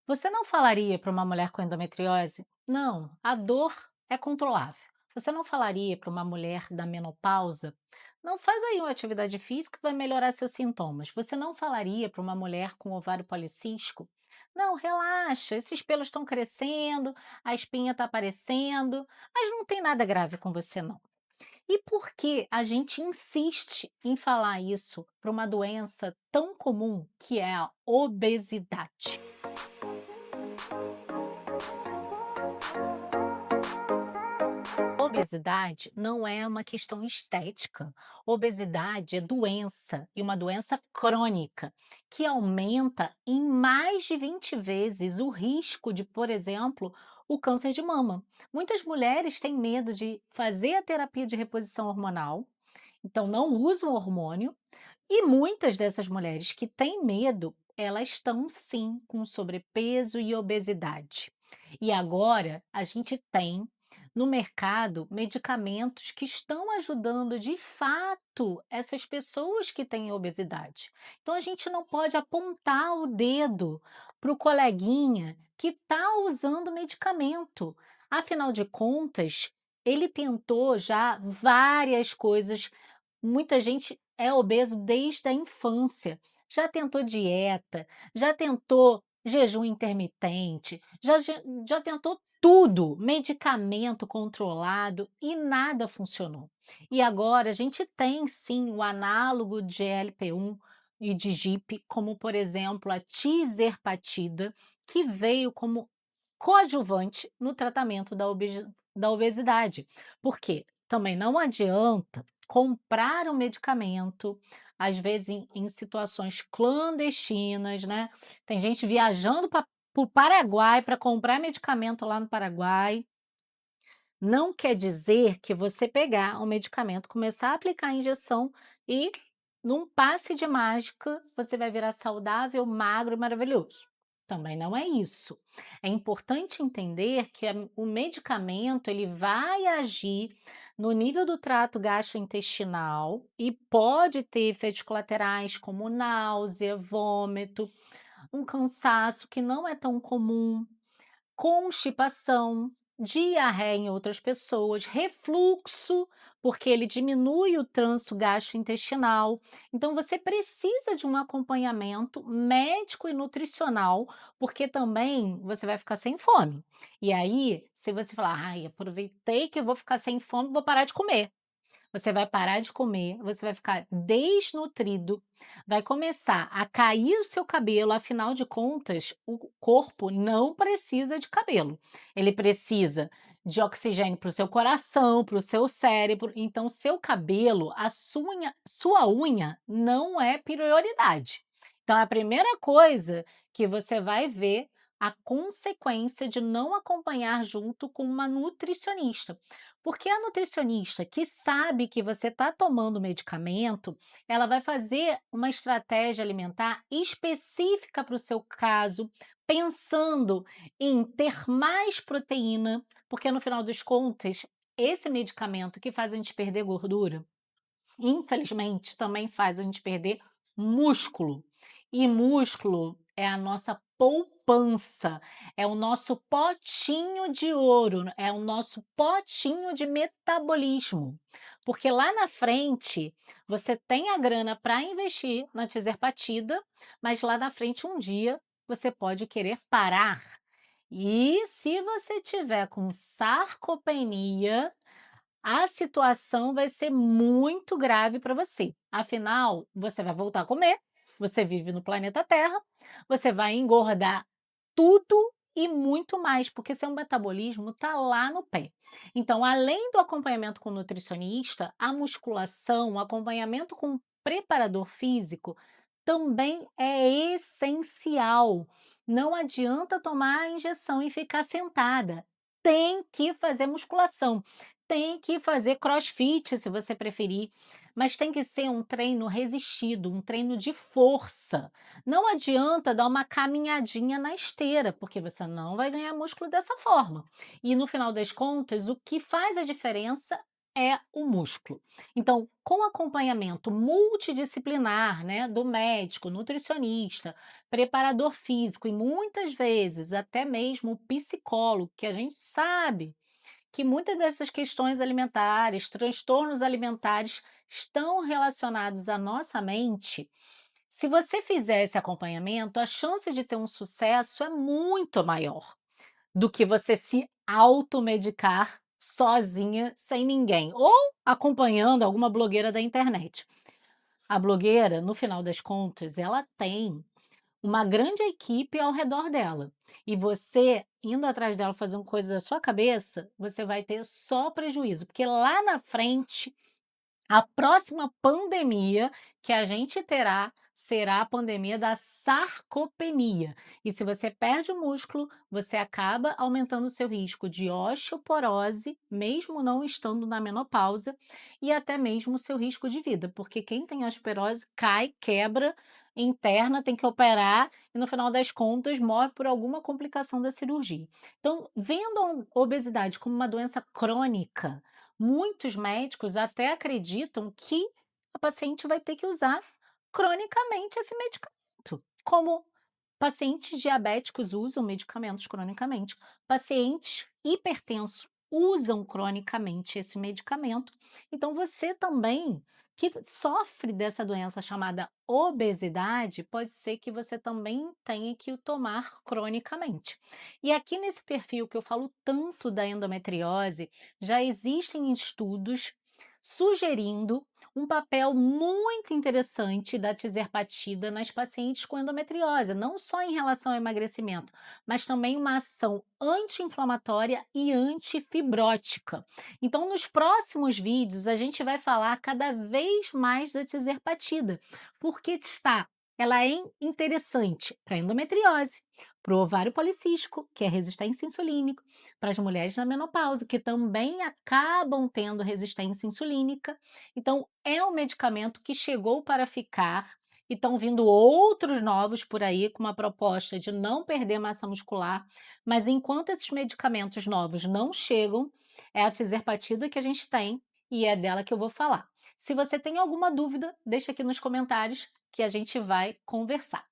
Você não falaria para uma mulher com endometriose: "Não, a dor é controlável". Você não falaria para uma mulher da menopausa: "Não, faz aí uma atividade física que vai melhorar seus sintomas". Você não falaria para uma mulher com ovário policístico: "Não, relaxa, esses pelos estão crescendo, a espinha está aparecendo, mas não tem nada grave com você não". E por que a gente insiste em falar isso para uma doença tão comum que é a obesidade? Obesidade não é uma questão estética. Obesidade é doença e uma doença crônica que aumenta em mais de 20 vezes o risco de, por exemplo, o câncer de mama. Muitas mulheres têm medo de fazer a terapia de reposição hormonal, então não usam hormônio, e muitas dessas mulheres que têm medo, elas estão sim com sobrepeso e obesidade. E agora a gente tem no mercado medicamentos que estão ajudando de fato essas pessoas que têm obesidade. Então a gente não pode apontar o dedo para o coleguinha que está usando medicamento. Afinal de contas, ele tentou já várias coisas. Muita gente é obeso desde a infância. Já tentou dieta, já tentou jejum intermitente, já tentou tudo, medicamento controlado e nada funcionou. E agora a gente tem sim o análogo de GLP-1 e de GIP, como por exemplo a tizerpatida, que veio como coadjuvante no tratamento da obesidade. Por quê? Também não adianta comprar um medicamento, às vezes em situações clandestinas, né. Tem gente viajando para o Paraguai para comprar medicamento lá no Paraguai. Não quer dizer que você pegar o medicamento, começar a aplicar a injeção e, num passe de mágica, você vai virar saudável, magro e maravilhoso. Também não é isso. É importante entender que o medicamento ele vai agir no nível do trato gastrointestinal e pode ter efeitos colaterais como náusea, vômito, um cansaço que não é tão comum, constipação, diarreia em outras pessoas, refluxo, porque ele diminui o trânsito gastrointestinal. Então, você precisa de um acompanhamento médico e nutricional, porque também você vai ficar sem fome. E aí, se você falar, ai, aproveitei que eu vou ficar sem fome, vou parar de comer. Você vai parar de comer, você vai ficar desnutrido, vai começar a cair o seu cabelo, afinal de contas, o corpo não precisa de cabelo. Ele precisa de oxigênio para o seu coração, para o seu cérebro. Então, seu cabelo, sua unha não é prioridade. Então, a primeira coisa que você vai ver a consequência de não acompanhar junto com uma nutricionista. Porque a nutricionista que sabe que você está tomando medicamento, ela vai fazer uma estratégia alimentar específica para o seu caso, pensando em ter mais proteína, porque no final das contas, esse medicamento que faz a gente perder gordura, infelizmente, também faz a gente perder músculo. E músculo é a nossa poupança, é o nosso potinho de ouro, é o nosso potinho de metabolismo. Porque lá na frente você tem a grana para investir na tirzepatida, mas lá na frente um dia você pode querer parar. E se você tiver com sarcopenia, a situação vai ser muito grave para você. Afinal, você vai voltar a comer, você vive no planeta Terra, você vai engordar tudo e muito mais, porque seu metabolismo está lá no pé. Então, além do acompanhamento com nutricionista, a musculação, o acompanhamento com preparador físico também é essencial. Não adianta tomar a injeção e ficar sentada. Tem que fazer musculação. Tem que fazer crossfit, se você preferir, mas tem que ser um treino resistido, um treino de força. Não adianta dar uma caminhadinha na esteira, porque você não vai ganhar músculo dessa forma. E no final das contas, o que faz a diferença é o músculo. Então, com acompanhamento multidisciplinar, né, do médico, nutricionista, preparador físico e muitas vezes até mesmo o psicólogo, que a gente sabe que muitas dessas questões alimentares, transtornos alimentares estão relacionados à nossa mente. Se você fizer esse acompanhamento, a chance de ter um sucesso é muito maior do que você se automedicar sozinha, sem ninguém, ou acompanhando alguma blogueira da internet. A blogueira, no final das contas, ela tem uma grande equipe ao redor dela. E você, indo atrás dela fazendo coisa da sua cabeça, você vai ter só prejuízo, porque lá na frente a próxima pandemia que a gente terá será a pandemia da sarcopenia. E se você perde o músculo, você acaba aumentando o seu risco de osteoporose, mesmo não estando na menopausa, e até mesmo o seu risco de vida, porque quem tem osteoporose cai, quebra, interna, tem que operar e no final das contas morre por alguma complicação da cirurgia. Então, vendo a obesidade como uma doença crônica, muitos médicos até acreditam que a paciente vai ter que usar cronicamente esse medicamento, como pacientes diabéticos usam medicamentos cronicamente, pacientes hipertensos usam cronicamente esse medicamento. Então, você também que sofre dessa doença chamada obesidade, pode ser que você também tenha que o tomar cronicamente. E aqui nesse perfil que eu falo tanto da endometriose, já existem estudos sugerindo um papel muito interessante da tizerpatida nas pacientes com endometriose, não só em relação ao emagrecimento, mas também uma ação anti-inflamatória e antifibrótica. Então, nos próximos vídeos, a gente vai falar cada vez mais da tizerpatida, porque ela é interessante para endometriose, para o ovário policístico, que é resistência insulínica, para as mulheres na menopausa, que também acabam tendo resistência insulínica. Então, é um medicamento que chegou para ficar e estão vindo outros novos por aí com uma proposta de não perder massa muscular, mas enquanto esses medicamentos novos não chegam, é a tizerpatida que a gente tem e é dela que eu vou falar. Se você tem alguma dúvida, deixa aqui nos comentários que a gente vai conversar.